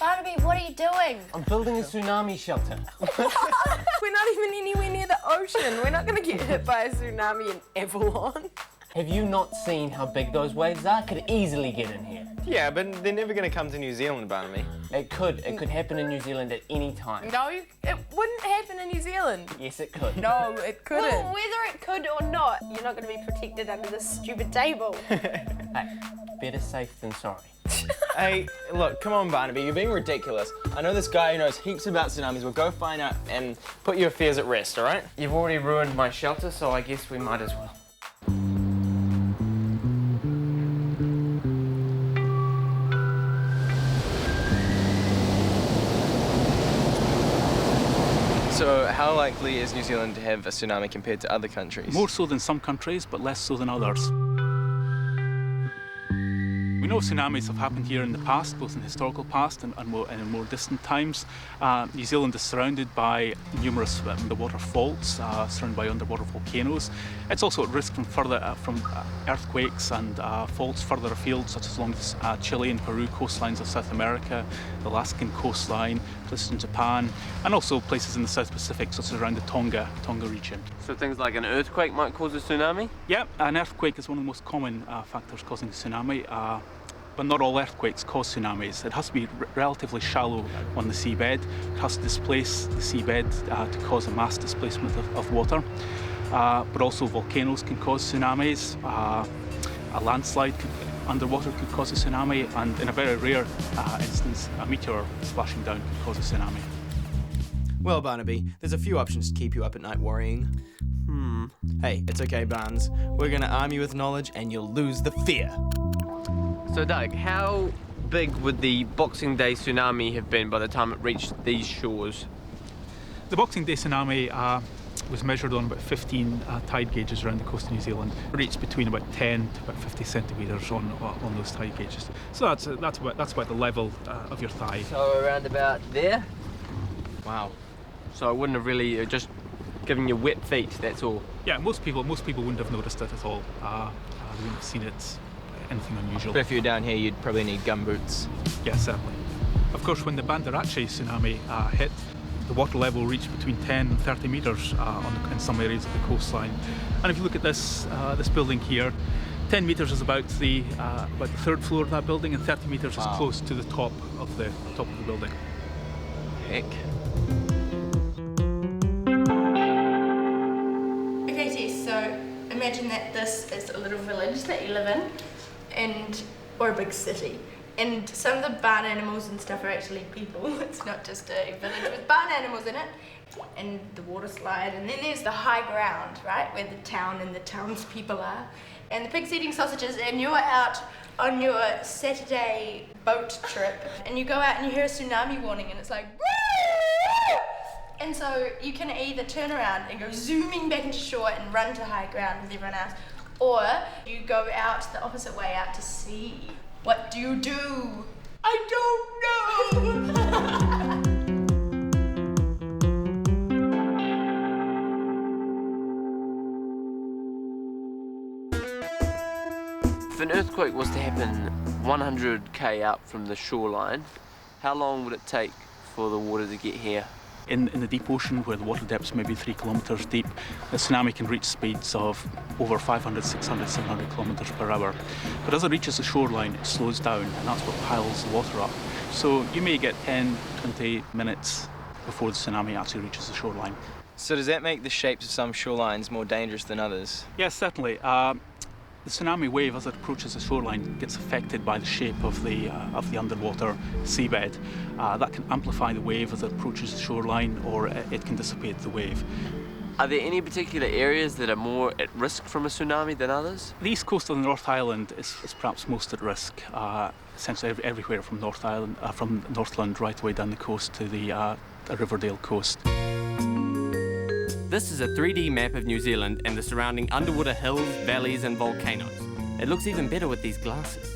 Barnaby, what are you doing? I'm building a tsunami shelter. We're not even anywhere near the ocean. We're not going to get hit by a tsunami in Avalon. Have you not seen how big those waves are? Could easily get in here. Yeah, but they're never going to come to New Zealand, Barnaby. It could. It could happen in New Zealand at any time. No, it wouldn't happen in New Zealand. Yes, it could. No, it couldn't. Well, whether it could or not, you're not going to be protected under this stupid table. Hey, better safe than sorry. Hey, look, come on, Barnaby, you're being ridiculous. I know this guy who knows heaps about tsunamis. We'll go find out and put your fears at rest, all right? You've already ruined my shelter, so I guess we might as well. So how likely is New Zealand to have a tsunami compared to other countries? More so than some countries, but less so than others. We know tsunamis have happened here in the past, both in the historical past and in more distant times. New Zealand is surrounded by numerous underwater faults, surrounded by underwater volcanoes. It's also at risk from earthquakes and faults further afield, such as along the Chile and Peru coastlines of South America, the Alaskan coastline, places in Japan, and also places in the South Pacific, such as around the Tonga region. So things like an earthquake might cause a tsunami? Yeah, an earthquake is one of the most common factors causing a tsunami. But not all earthquakes cause tsunamis. It has to be relatively shallow on the seabed. It has to displace the seabed to cause a mass displacement of water. But also volcanoes can cause tsunamis. A landslide underwater could cause a tsunami, and in a very rare instance, a meteor splashing down could cause a tsunami. Well, Barnaby, there's a few options to keep you up at night worrying. Hey, it's okay, Barnes. We're gonna arm you with knowledge and you'll lose the fear. So Doug, how big would the Boxing Day tsunami have been by the time it reached these shores? The Boxing Day tsunami was measured on about 15 tide gauges around the coast of New Zealand. It reached between about 10 to about 50 centimetres on those tide gauges. So that's about the level of your thigh. So around about there? Wow. So it wouldn't have really just given you wet feet, that's all? Yeah, most people wouldn't have noticed it at all. They wouldn't have seen it anything unusual. But if you're down here, you'd probably need gumboots. Yeah, certainly. Of course, when the Bandarache tsunami hit, the water level reached between 10 and 30 metres in some areas of the coastline. And if you look at this building here, 10 metres is about the third floor of that building, and 30 metres is close to the top of the building. Heck. Okay, Tess, so imagine that this is a little village that you live in, or a big city. And some of the barn animals and stuff are actually people. It's not just a village with barn animals in it. And the water slide, and then there's the high ground, right, where the town and the townspeople are. And the pigs eating sausages, and you're out on your Saturday boat trip, and you go out and you hear a tsunami warning, and it's like, woo! And so you can either turn around and go zooming back into shore and run to high ground with everyone else, or you go out the opposite way out to sea. What do you do? I don't know! If an earthquake was to happen 100k out from the shoreline, how long would it take for the water to get here? In the deep ocean, where the water depths may be 3 kilometres deep, a tsunami can reach speeds of over 500, 600, 700 kilometres per hour. But as it reaches the shoreline, it slows down, and that's what piles the water up. So you may get 10, 20 minutes before the tsunami actually reaches the shoreline. So does that make the shapes of some shorelines more dangerous than others? Yes, certainly. The tsunami wave, as it approaches the shoreline, gets affected by the shape of the underwater seabed. That can amplify the wave as it approaches the shoreline, or it can dissipate the wave. Are there any particular areas that are more at risk from a tsunami than others? The east coast of the North Island is perhaps most at risk. Essentially everywhere from from Northland right away down the coast to the Riverdale coast. This is a 3D map of New Zealand and the surrounding underwater hills, valleys and volcanoes. It looks even better with these glasses.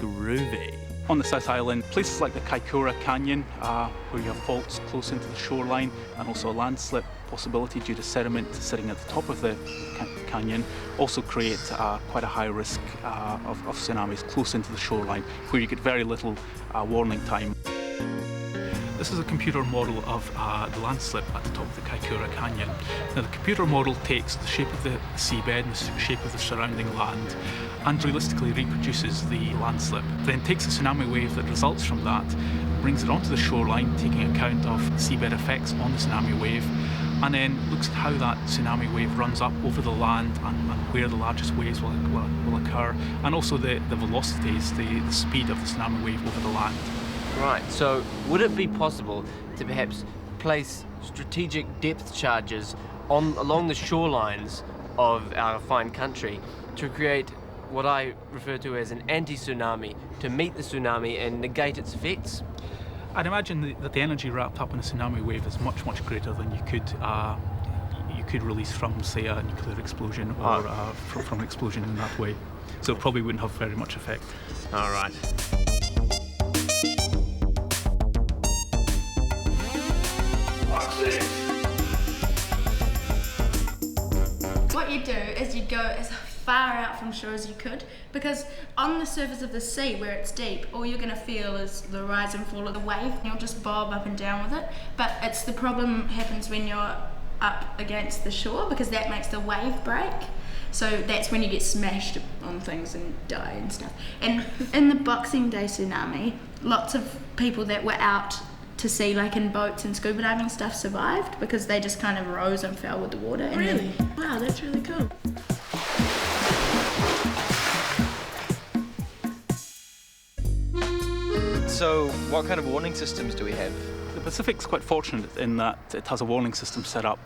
Groovy. On the South Island, places like the Kaikoura Canyon, where you have faults close into the shoreline, and also a landslip possibility due to sediment sitting at the top of the canyon, also create quite a high risk of tsunamis close into the shoreline, where you get very little warning time. This is a computer model of the landslip at the top of the Kaikoura Canyon. Now, the computer model takes the shape of the seabed and the shape of the surrounding land and realistically reproduces the landslip. Then takes a tsunami wave that results from that, brings it onto the shoreline, taking account of seabed effects on the tsunami wave, and then looks at how that tsunami wave runs up over the land and where the largest waves will occur, and also the velocities, the speed of the tsunami wave over the land. Right, so would it be possible to perhaps place strategic depth charges along the shorelines of our fine country to create what I refer to as an anti-tsunami, to meet the tsunami and negate its effects? I'd imagine that the energy wrapped up in a tsunami wave is much, much greater than you could release from, say, a nuclear explosion or from an explosion in that way. So it probably wouldn't have very much effect. All right. What you do is you go as far out from shore as you could, because on the surface of the sea where it's deep, all you're going to feel is the rise and fall of the wave, and you'll just bob up and down with it. But it's the problem happens when you're up against the shore, because that makes the wave break. So that's when you get smashed on things and die and stuff. And in the Boxing Day tsunami, lots of people that were out to sea, like in boats and scuba diving stuff, survived because they just kind of rose and fell with the water. And Really? Wow, that's really cool. So, what kind of warning systems do we have? The Pacific's quite fortunate in that it has a warning system set up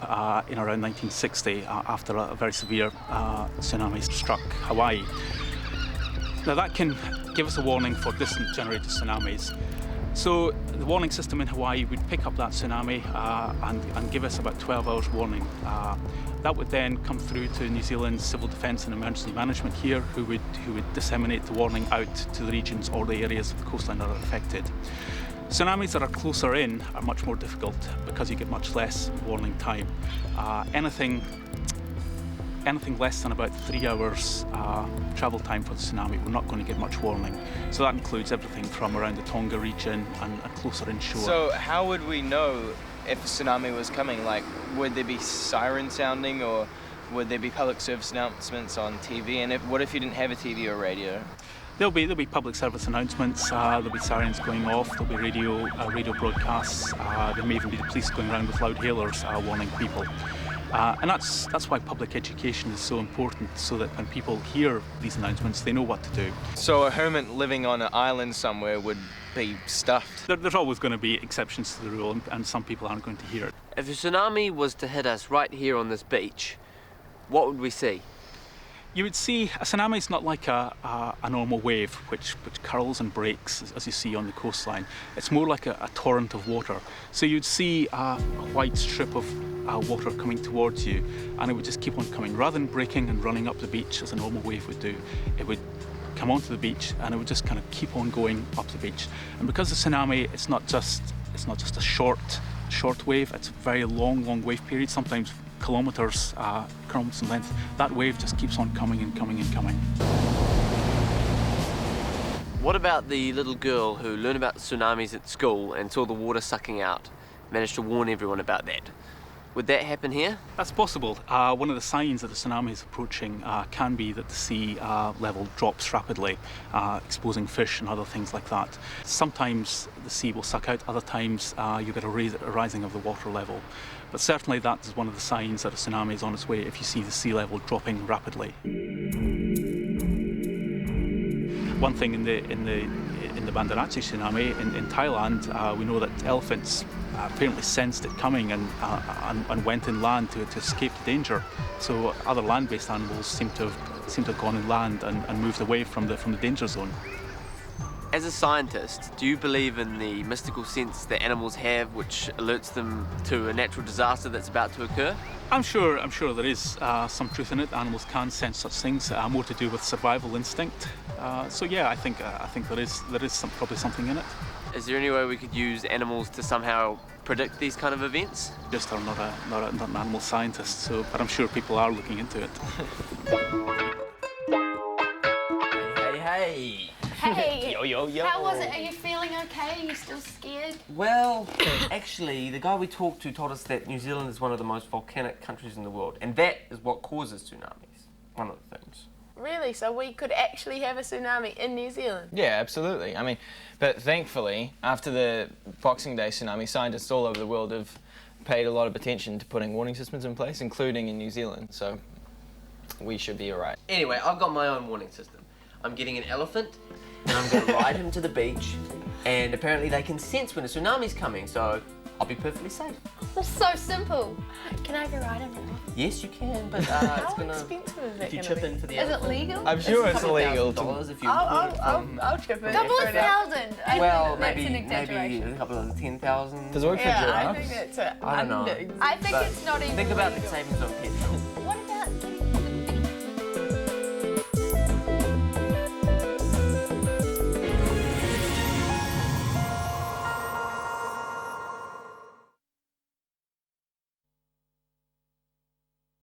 in around 1960 after a very severe tsunami struck Hawaii. Now that can give us a warning for distant generated tsunamis. So the warning system in Hawaii would pick up that tsunami and give us about 12 hours warning. That would then come through to New Zealand's Civil Defence and Emergency Management here, who would disseminate the warning out to the regions or the areas of the coastline that are affected. Tsunamis that are closer in are much more difficult because you get much less warning time. Anything less than about 3 hours travel time for the tsunami, we're not going to get much warning. So that includes everything from around the Tonga region and closer inshore. So, how would we know if a tsunami was coming? Like, would there be siren sounding, or would there be public service announcements on TV? And what if you didn't have a TV or radio? There'll be public service announcements. There'll be sirens going off. There'll be radio broadcasts. There may even be the police going around with loud hailers warning people. And that's why public education is so important, so that when people hear these announcements, they know what to do. So a hermit living on an island somewhere would be stuffed? There's always going to be exceptions to the rule, and some people aren't going to hear it. If a tsunami was to hit us right here on this beach, what would we see? You would see a tsunami is not like a normal wave which curls and breaks as you see on the coastline. It's more like a torrent of water. So you'd see a wide strip of water coming towards you, and it would just keep on coming. Rather than breaking and running up the beach as a normal wave would do, it would come onto the beach and it would just kind of keep on going up the beach. And because the tsunami, it's not just a short wave, it's a very long wave period, sometimes kilometers in length. That wave just keeps on coming and coming and coming. What about the little girl who learned about tsunamis at school and saw the water sucking out, managed to warn everyone about that? Would that happen here? That's possible. One of the signs that a tsunami is approaching can be that the sea level drops rapidly, exposing fish and other things like that. Sometimes the sea will suck out, other times you get a rising of the water level. But certainly that is one of the signs that a tsunami is on its way, if you see the sea level dropping rapidly. One thing in the Bandarachi tsunami in Thailand, we know that elephants apparently sensed it coming and went inland to escape the danger. So other land-based animals seem to have gone inland and moved away from the danger zone. As a scientist, do you believe in the mystical sense that animals have which alerts them to a natural disaster that's about to occur? I'm sure there is some truth in it. Animals can sense such things, more to do with survival instinct. So yeah, I think there is probably something in it. Is there any way we could use animals to somehow predict these kind of events? Just I'm not an animal scientist, but I'm sure people are looking into it. Hey. Hey, Yo. how was it? Are you feeling okay? Are you still scared? Well, actually, the guy we talked to told us that New Zealand is one of the most volcanic countries in the world, and that is what causes tsunamis. One of the things. Really? So we could actually have a tsunami in New Zealand? Yeah, absolutely. I mean, but thankfully, after the Boxing Day tsunami, scientists all over the world have paid a lot of attention to putting warning systems in place, including in New Zealand. So we should be alright. Anyway, I've got my own warning system. I'm getting an elephant, and I'm going to ride him to the beach, and apparently they can sense when a tsunami's coming, so I'll be perfectly safe. That's so simple. Can I go ride him now? Yes, you can, but How it's gonna. expensive is that If you gonna chip be? in for the Is it elephant, legal? I'm sure it's illegal. $2,000 if you I'll chip in. Couple for of it. thousand. I well, think that's maybe an exaggeration. a couple of 10,000. Does it work for Yeah, I giraffes? think that's I don't know. under. I think But it's not even think about the legal. savings on petrol.